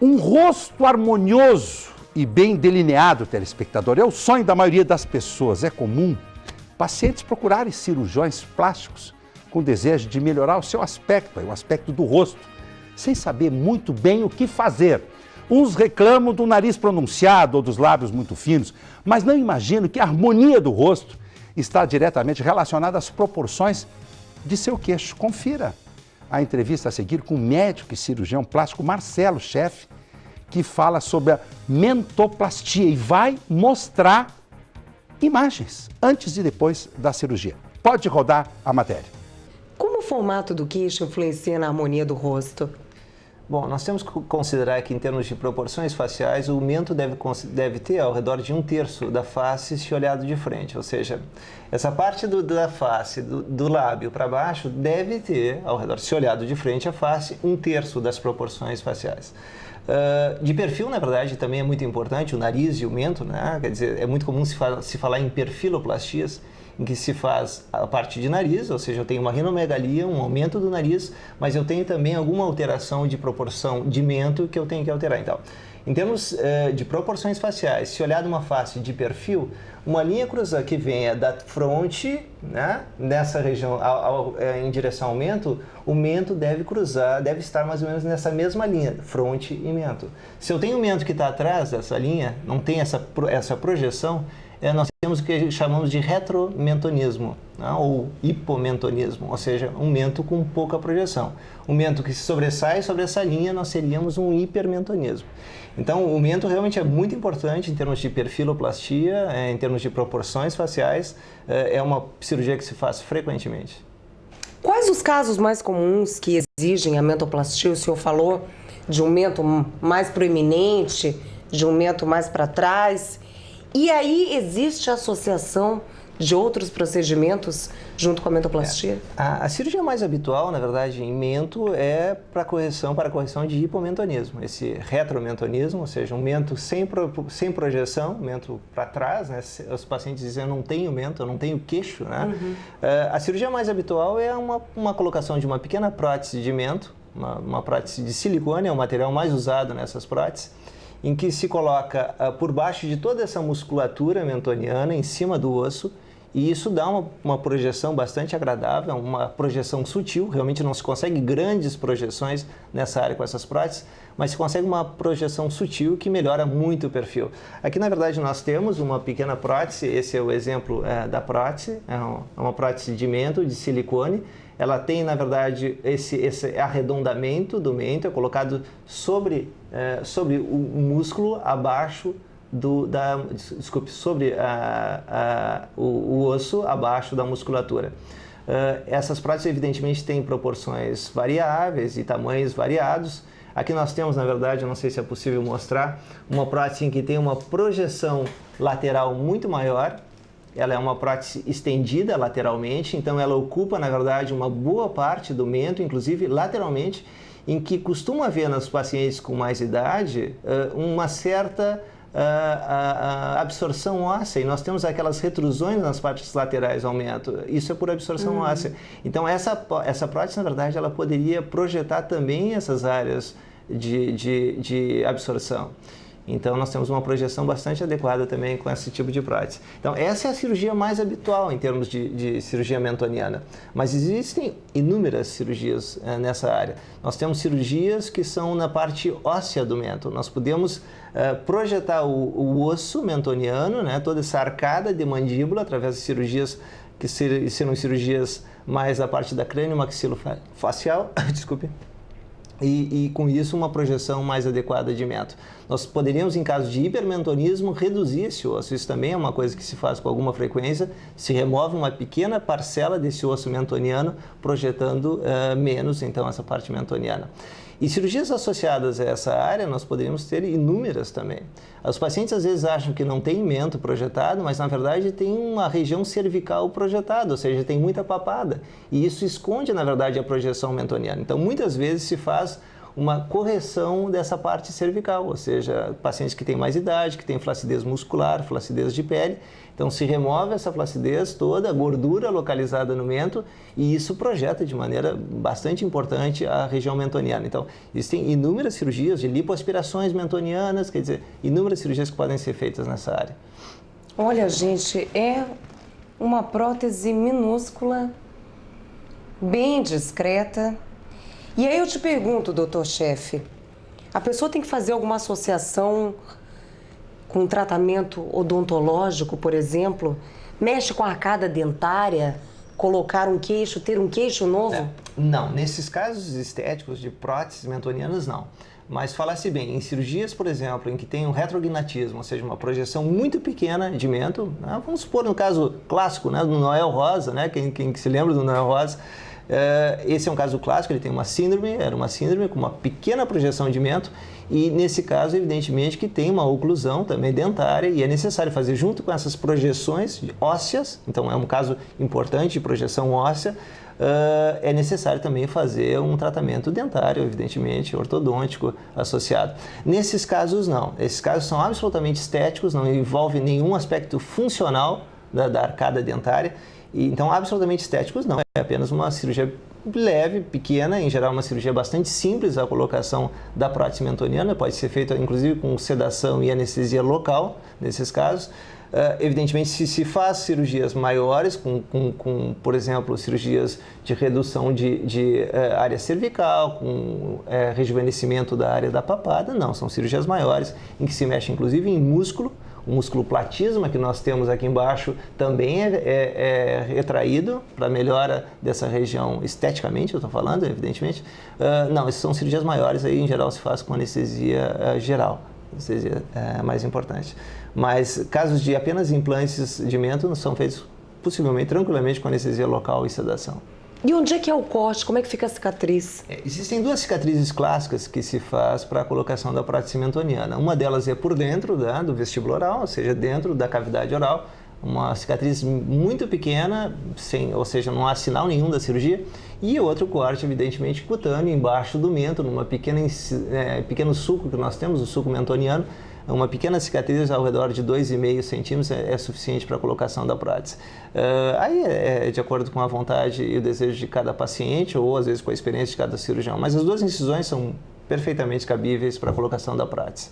Um rosto harmonioso e bem delineado, telespectador, é o sonho da maioria das pessoas. É comum pacientes procurarem cirurgiões plásticos com desejo de melhorar o seu aspecto, o aspecto do rosto, sem saber muito bem o que fazer. Uns reclamam do nariz pronunciado ou dos lábios muito finos, mas não imaginam que a harmonia do rosto está diretamente relacionada às proporções de seu queixo. Confira a entrevista a seguir com o médico e cirurgião plástico Marcelo Chefe, que fala sobre a mentoplastia e vai mostrar imagens antes e depois da cirurgia. Pode rodar a matéria. Como o formato do queixo influencia na harmonia do rosto? Bom, nós temos que considerar que, em termos de proporções faciais, o mento deve ter ao redor de 1/3 da face se olhado de frente. Ou seja, essa parte da face, do lábio para baixo, deve ter, ao redor, se olhado de frente, a face, 1/3 das proporções faciais. De perfil, na verdade, também é muito importante o nariz e o mento, né? Quer dizer, é muito comum se falar em perfiloplastias, em que se faz a parte de nariz, ou seja, eu tenho uma rinomegalia, um aumento do nariz, mas eu tenho também alguma alteração de proporção de mento que eu tenho que alterar. Então, em termos de proporções faciais, se olhar numa face de perfil, uma linha cruzada que venha da fronte, né, nessa região em direção ao mento, o mento deve cruzar, deve estar mais ou menos nessa mesma linha, fronte e mento. Se eu tenho um mento que está atrás dessa linha, não tem essa projeção, nós temos o que chamamos de retromentonismo, né, ou hipomentonismo, ou seja, um mento com pouca projeção. Um mento que se sobressai sobre essa linha, nós teríamos um hipermentonismo. Então, o mento realmente é muito importante em termos de perfiloplastia, em termos de proporções faciais, é uma cirurgia que se faz frequentemente. Quais os casos mais comuns que exigem a mentoplastia? O senhor falou de um mento mais proeminente, de um mento mais para trás. E aí existe a associação de outros procedimentos junto com a mentoplastia? A cirurgia mais habitual, na verdade, em mento é para a correção de hipomentonismo. Esse retromentonismo, ou seja, um mento sem projeção, mento para trás, né? Os pacientes dizem, eu não tenho mento, eu não tenho queixo, né? A cirurgia mais habitual é uma colocação de uma pequena prótese de mento, uma prótese de silicone, é o material mais usado nessas próteses, em que se coloca por baixo de toda essa musculatura mentoniana, em cima do osso, e isso dá uma projeção bastante agradável, uma projeção sutil. Realmente não se consegue grandes projeções nessa área com essas próteses, mas se consegue uma projeção sutil que melhora muito o perfil. Aqui, na verdade, nós temos uma pequena prótese, esse é o exemplo da prótese, é uma prótese de mento, de silicone. Ela tem, na verdade, esse arredondamento do mento, é colocado sobre o músculo abaixo sobre o osso abaixo da musculatura. Essas próteses, evidentemente, têm proporções variáveis e tamanhos variados. Aqui nós temos, na verdade, eu não sei se é possível mostrar, uma prótese em que tem uma projeção lateral muito maior. Ela é uma prótese estendida lateralmente, então ela ocupa, na verdade, uma boa parte do mento, inclusive lateralmente, em que costuma haver nos pacientes com mais idade uma certa absorção óssea, e nós temos aquelas retrusões nas partes laterais ao mento. Isso é por absorção óssea. Então, essa prótese, na verdade, ela poderia projetar também essas áreas de absorção. Então, nós temos uma projeção bastante adequada também com esse tipo de prótese. Então, essa é a cirurgia mais habitual em termos de cirurgia mentoniana. Mas existem inúmeras cirurgias nessa área. Nós temos cirurgias que são na parte óssea do mento. Nós podemos projetar o osso mentoniano, né, toda essa arcada de mandíbula, através de cirurgias que serão cirurgias mais da parte da crânio-maxilofacial, desculpe. E com isso uma projeção mais adequada de mento. Nós poderíamos, em caso de hipermentonismo, reduzir esse osso. Isso também é uma coisa que se faz com alguma frequência. Se remove uma pequena parcela desse osso mentoniano, projetando menos, então, essa parte mentoniana. E cirurgias associadas a essa área, nós poderíamos ter inúmeras também. Os pacientes às vezes acham que não tem mento projetado, mas na verdade tem uma região cervical projetada, ou seja, tem muita papada. E isso esconde, na verdade, a projeção mentoniana. Então, muitas vezes se faz uma correção dessa parte cervical, ou seja, pacientes que têm mais idade, que têm flacidez muscular, flacidez de pele. Então, se remove essa flacidez toda, a gordura localizada no mento, e isso projeta de maneira bastante importante a região mentoniana. Então, existem inúmeras cirurgias de lipoaspirações mentonianas, quer dizer, inúmeras cirurgias que podem ser feitas nessa área. Olha, gente, é uma prótese minúscula, bem discreta. E aí eu te pergunto, doutor-chefe, a pessoa tem que fazer alguma associação com um tratamento odontológico, por exemplo? Mexe com a arcada dentária, colocar um queixo, ter um queixo novo? Não, nesses casos estéticos de próteses mentonianas, não. Mas fala-se bem, em cirurgias, por exemplo, em que tem um retrognatismo, ou seja, uma projeção muito pequena de mento, né? Vamos supor no caso clássico, né, do Noel Rosa, né, quem se lembra do Noel Rosa, esse é um caso clássico, ele tem uma síndrome, era uma síndrome com uma pequena projeção de mento, e nesse caso, evidentemente, que tem uma oclusão também dentária, e é necessário fazer junto com essas projeções ósseas, então é um caso importante de projeção óssea, é necessário também fazer um tratamento dentário, evidentemente, ortodôntico associado. Nesses casos, não. Esses casos são absolutamente estéticos, não envolvem nenhum aspecto funcional da arcada dentária, e, então, absolutamente estéticos, não. É apenas uma cirurgia leve, pequena, em geral uma cirurgia bastante simples, a colocação da prótese mentoniana, pode ser feita inclusive com sedação e anestesia local, nesses casos. Evidentemente, se faz cirurgias maiores, por exemplo, cirurgias de redução de área cervical, com rejuvenescimento da área da papada, não, são cirurgias maiores, em que se mexe inclusive em músculo. O músculo platisma que nós temos aqui embaixo também é retraído para melhora dessa região esteticamente, eu estou falando, evidentemente. Não, essas são cirurgias maiores, aí em geral se faz com anestesia geral, anestesia é mais importante. Mas casos de apenas implantes de mento são feitos possivelmente, tranquilamente, com anestesia local e sedação. E onde é que é o corte? Como é que fica a cicatriz? Existem duas cicatrizes clássicas que se faz para a colocação da prótese mentoniana. Uma delas é por dentro do vestíbulo oral, ou seja, dentro da cavidade oral, uma cicatriz muito pequena, ou seja, não há sinal nenhum da cirurgia, e outro corte, evidentemente, cutâneo, embaixo do mento, numa pequeno sulco que nós temos, o sulco mentoniano. Uma pequena cicatriz ao redor de 2,5 centímetros é suficiente para a colocação da prótese. Aí é de acordo com a vontade e o desejo de cada paciente, ou às vezes com a experiência de cada cirurgião, mas as duas incisões são perfeitamente cabíveis para a colocação da prótese.